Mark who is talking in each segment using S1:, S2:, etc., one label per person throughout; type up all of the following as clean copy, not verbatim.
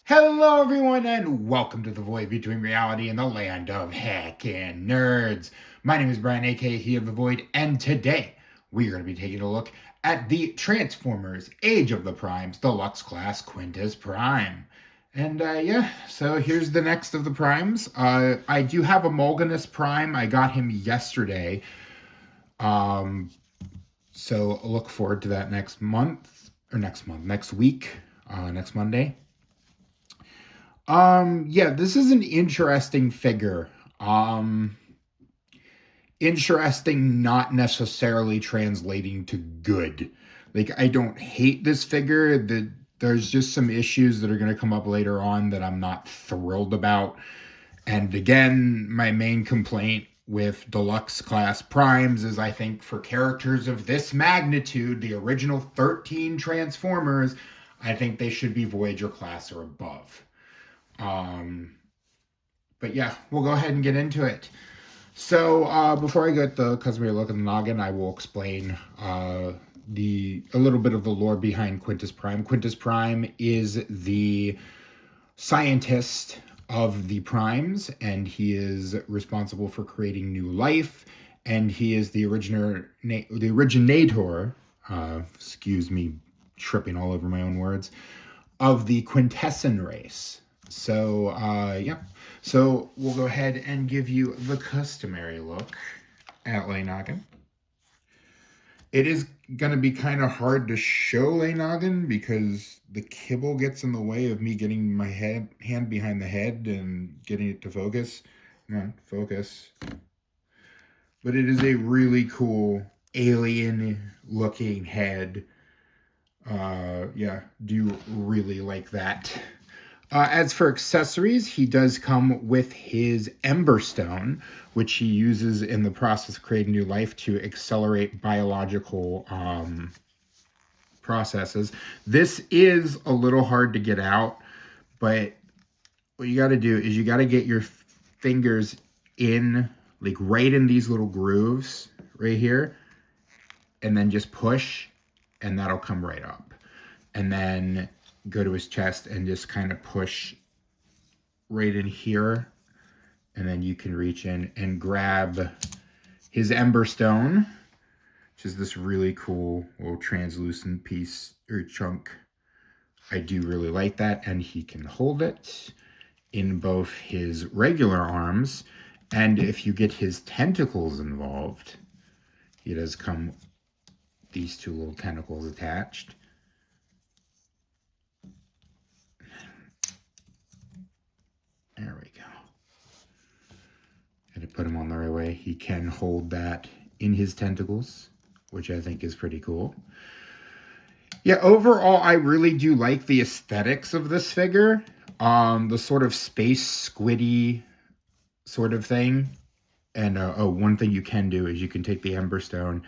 S1: Hello, everyone, and welcome to the void between reality and the land of heckin' nerds. My name is Brian, aka He of the Void, and today we are going to be taking a look at the Transformers Age of the Primes Deluxe Class Quintus Prime. And so here's the next of the Primes. I do have a Mulganus Prime. I got him yesterday. So look forward to that next week, next Monday. Yeah, this is an interesting figure. Interesting, not necessarily translating to good. Like, I don't hate this figure. There's just some issues that are going to come up later on that I'm not thrilled about. And again, my main complaint with deluxe class primes is I think for characters of this magnitude, the original 13 Transformers, I think they should be Voyager class or above. But yeah, we'll go ahead and get into it. So before I get the customary look at the noggin, I will explain a little bit of the lore behind Quintus Prime. Quintus Prime is the scientist of the primes, and he is responsible for creating new life. And he is the originator. Excuse me, tripping all over my own words, of the Quintesson race. So, yeah. So we'll go ahead and give you the customary look at Leynoggin. It is going to be kind of hard to show Leynoggin because the kibble gets in the way of me getting my hand behind the head and getting it to focus. Come on, focus. But it is a really cool alien-looking head. Yeah, do really like that. As for accessories, he does come with his Ember Stone, which he uses in the process of creating new life to accelerate biological processes. This is a little hard to get out, but what you got to do is you got to get your fingers in, like right in these little grooves right here, and then just push, and that'll come right up. And then go to his chest and just kind of push right in here, and then you can reach in and grab his Ember Stone, which is this really cool little translucent piece or chunk. I do really like that, and he can hold it in both his regular arms, and if you get his tentacles involved, he does come these two little tentacles attached. There we go. And to put him on the right way, he can hold that in his tentacles, which I think is pretty cool. Yeah, overall, I really do like the aesthetics of this figure. The sort of space squiddy sort of thing. And one thing you can do is you can take the Ember Stone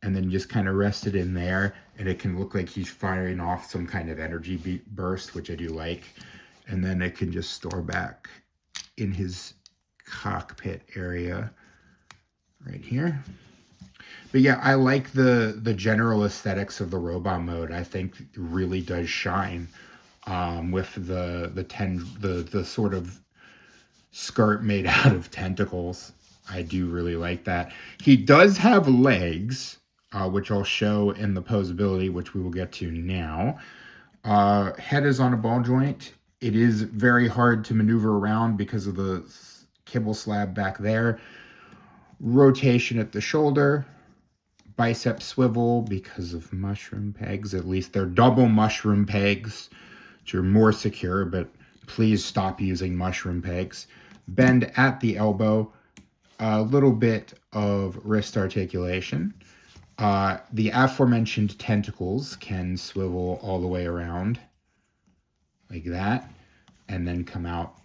S1: and then just kind of rest it in there, and it can look like he's firing off some kind of energy burst, which I do like. And then it can just store back in his cockpit area right here. But yeah, I like the general aesthetics of the robot mode. I think it really does shine with the sort of skirt made out of tentacles. I do really like that. He does have legs, which I'll show in the posability, which we will get to now. Head is on a ball joint. It is very hard to maneuver around because of the kibble slab back there. Rotation at the shoulder. Bicep swivel because of mushroom pegs. At least they're double mushroom pegs, which are more secure, but please stop using mushroom pegs. Bend at the elbow. A little bit of wrist articulation. The aforementioned tentacles can swivel all the way around like that, and then come out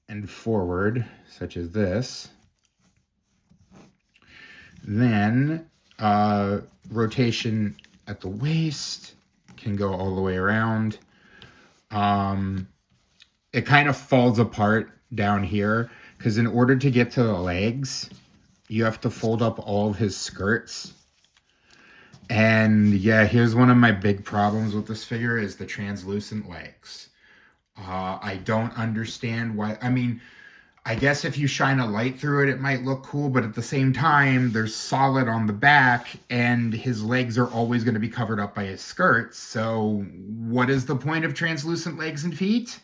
S1: and forward, such as this. Then rotation at the waist can go all the way around. It kind of falls apart down here because in order to get to the legs, you have to fold up all of his skirts. And yeah, here's one of my big problems with this figure is the translucent legs. I don't understand why. I mean, I guess if you shine a light through it, it might look cool, but at the same time, there's solid on the back, and his legs are always going to be covered up by his skirts. So what is the point of translucent legs and feet?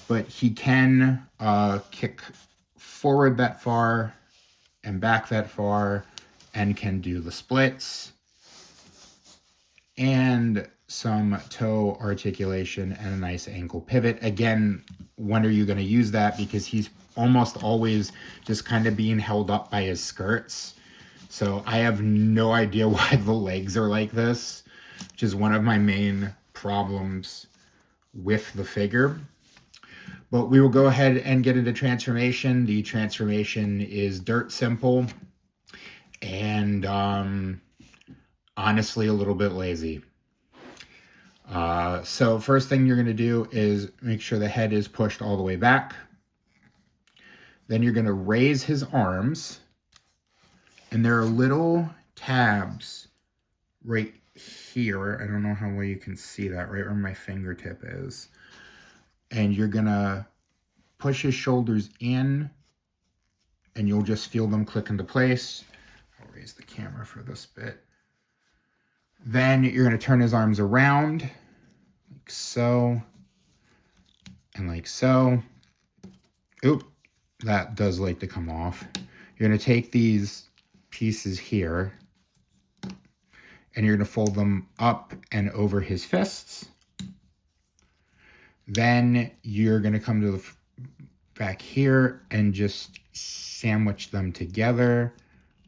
S1: But he can kick forward that far and back that far, and can do the splits and some toe articulation and a nice ankle pivot. Again, when are you going to use that? Because he's almost always just kind of being held up by his skirts. So I have no idea why the legs are like this, which is one of my main problems with the figure. But we will go ahead and get into transformation. The transformation is dirt simple and honestly a little bit lazy. So first thing you're going to do is make sure the head is pushed all the way back. Then you're going to raise his arms, and there are little tabs right here. I don't know how well you can see that, right where my fingertip is. And you're going to push his shoulders in, and you'll just feel them click into place. I'll raise the camera for this bit. Then you're going to turn his arms around, like so, and like so. Oop, that does like to come off. You're going to take these pieces here, and you're going to fold them up and over his fists. Then you're going to come to the back here and just sandwich them together,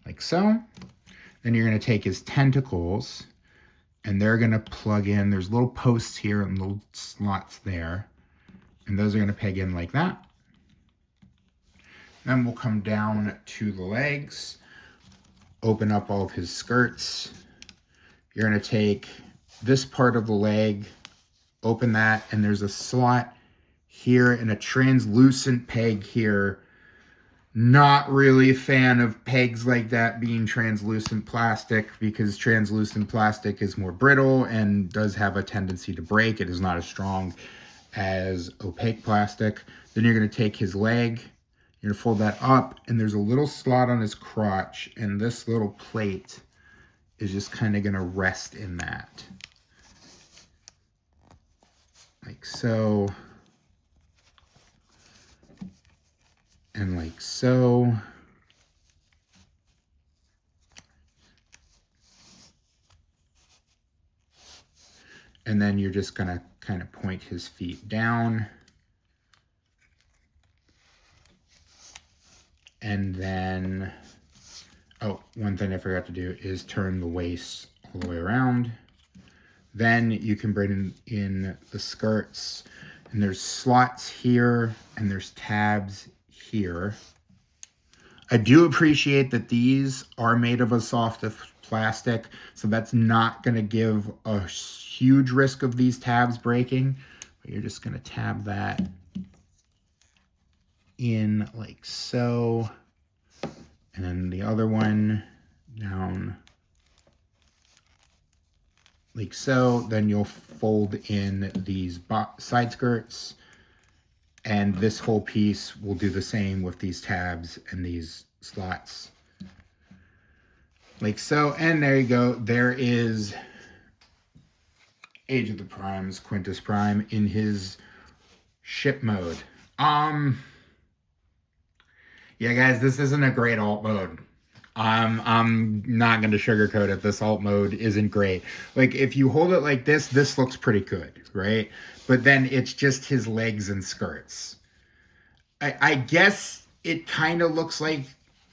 S1: like so. Then you're going to take his tentacles, and they're going to plug in. There's little posts here and little slots there. And those are going to peg in like that. Then we'll come down to the legs, open up all of his skirts. You're going to take this part of the leg, open that, and there's a slot here and a translucent peg here. Not really a fan of pegs like that being translucent plastic, because translucent plastic is more brittle and does have a tendency to break. It is not as strong as opaque plastic. Then you're going to take his leg, you're going to fold that up, and there's a little slot on his crotch, and this little plate is just kind of going to rest in that. Like so. And like so. And then you're just going to kind of point his feet down. And then, oh, one thing I forgot to do is turn the waist all the way around. Then you can bring in the skirts, and there's slots here and there's tabs here. I do appreciate that these are made of a soft plastic, so that's not going to give a huge risk of these tabs breaking. But you're just going to tab that in like so, and then the other one down like so. Then you'll fold in these side skirts, and this whole piece will do the same with these tabs and these slots like so. And there you go. There is Age of the Primes, Quintus Prime in his ship mode. Yeah, guys, this isn't a great alt mode. I'm not going to sugarcoat it. This alt mode isn't great. Like, if you hold it like this looks pretty good, right? But then it's just his legs and skirts. I guess it kind of looks like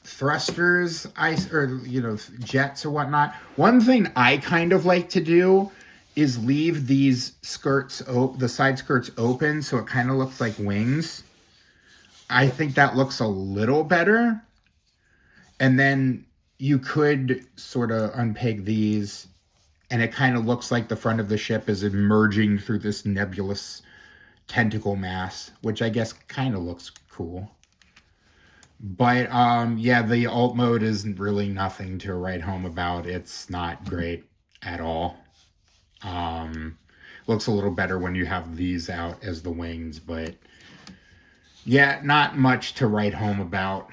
S1: thrusters, or, you know, jets or whatnot. One thing I kind of like to do is leave these skirts, the side skirts open, so it kind of looks like wings. I think that looks a little better. And then you could sort of unpeg these, and it kind of looks like the front of the ship is emerging through this nebulous tentacle mass, which I guess kind of looks cool. But yeah, the alt mode isn't really nothing to write home about. It's not great. at all. Looks a little better when you have these out as the wings, but yeah, not much to write home about.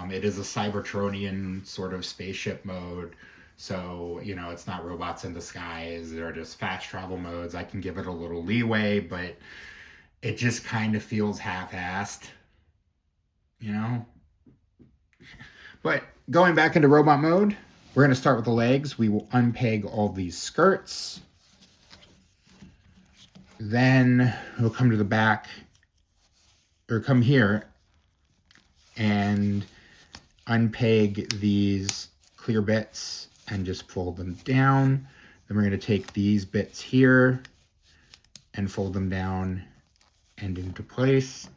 S1: It is a Cybertronian sort of spaceship mode. So, it's not robots in disguise. They're just fast travel modes. I can give it a little leeway, but it just kind of feels half-assed, you know? But going back into robot mode, we're going to start with the legs. We will unpeg all these skirts. Then we'll come to the back, or come here, and unpeg these clear bits and just fold them down. Then we're going to take these bits here and fold them down and into place.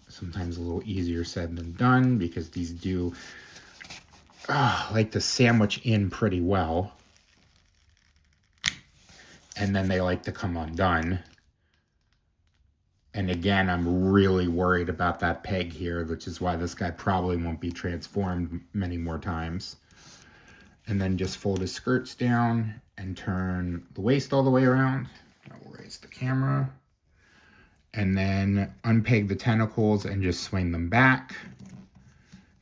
S1: Sometimes a little easier said than done because these do like to sandwich in pretty well. And then they like to come undone. And again, I'm really worried about that peg here, which is why this guy probably won't be transformed many more times. And then just fold his skirts down and turn the waist all the way around. I will raise the camera. And then unpeg the tentacles and just swing them back.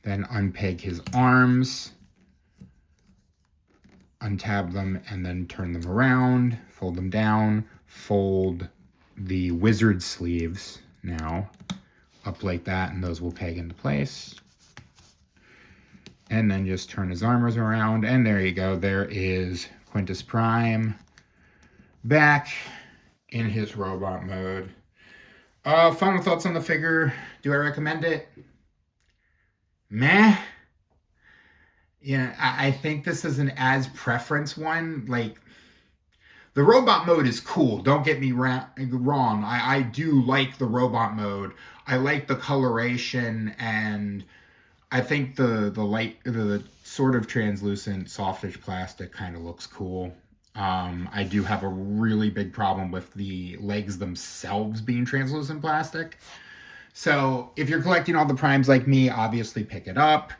S1: Then unpeg his arms. Untab them and then turn them around. Fold them down. Fold the wizard sleeves now up like that, and those will peg into place. And then just turn his armors around, and there you go. There is Quintus Prime back in his robot mode. Final thoughts on the figure. Do I recommend it? Meh. I think this is an as preference one. Like, the robot mode is cool. Don't get me wrong. I do like the robot mode. I like the coloration, and I think the sort of translucent softish plastic kind of looks cool. I do have a really big problem with the legs themselves being translucent plastic. So if you're collecting all the primes like me, obviously pick it up.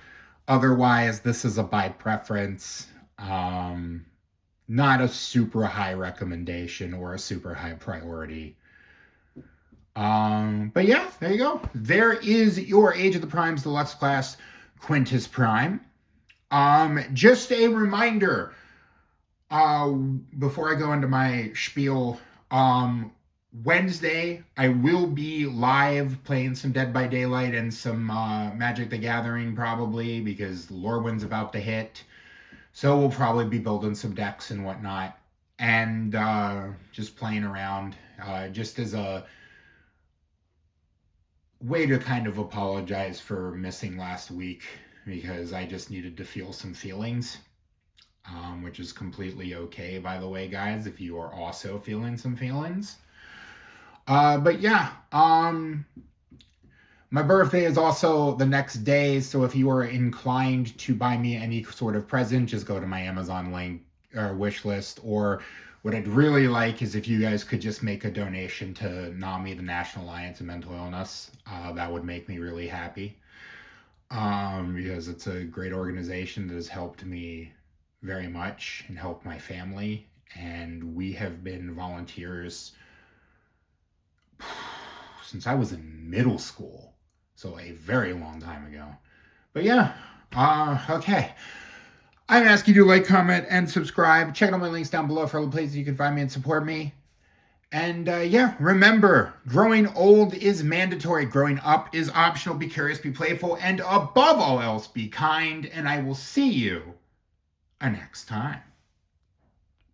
S1: Otherwise, this is a by preference. Not a super high recommendation or a super high priority. But yeah, there you go. There is your Age of the Primes Deluxe Class Quintus Prime. Just a reminder, before I go into my spiel, Wednesday, I will be live playing some Dead by Daylight and some Magic the Gathering probably, because Lorwyn's about to hit. So we'll probably be building some decks and whatnot, and just playing around, just as a way to kind of apologize for missing last week, because I just needed to feel some feelings, which is completely okay, by the way, guys, if you are also feeling some feelings. But yeah, my birthday is also the next day, so if you are inclined to buy me any sort of present, just go to my Amazon link or wish list. Or what I'd really like is if you guys could just make a donation to NAMI, the National Alliance of Mental Illness. That would make me really happy, because it's a great organization that has helped me very much and helped my family. And we have been volunteers since I was in middle school. So a very long time ago. But yeah, okay. I'm asking you to like, comment, and subscribe. Check out my links down below for all the places you can find me and support me. And yeah, remember, growing old is mandatory. Growing up is optional. Be curious, be playful, and above all else, be kind. And I will see you next time.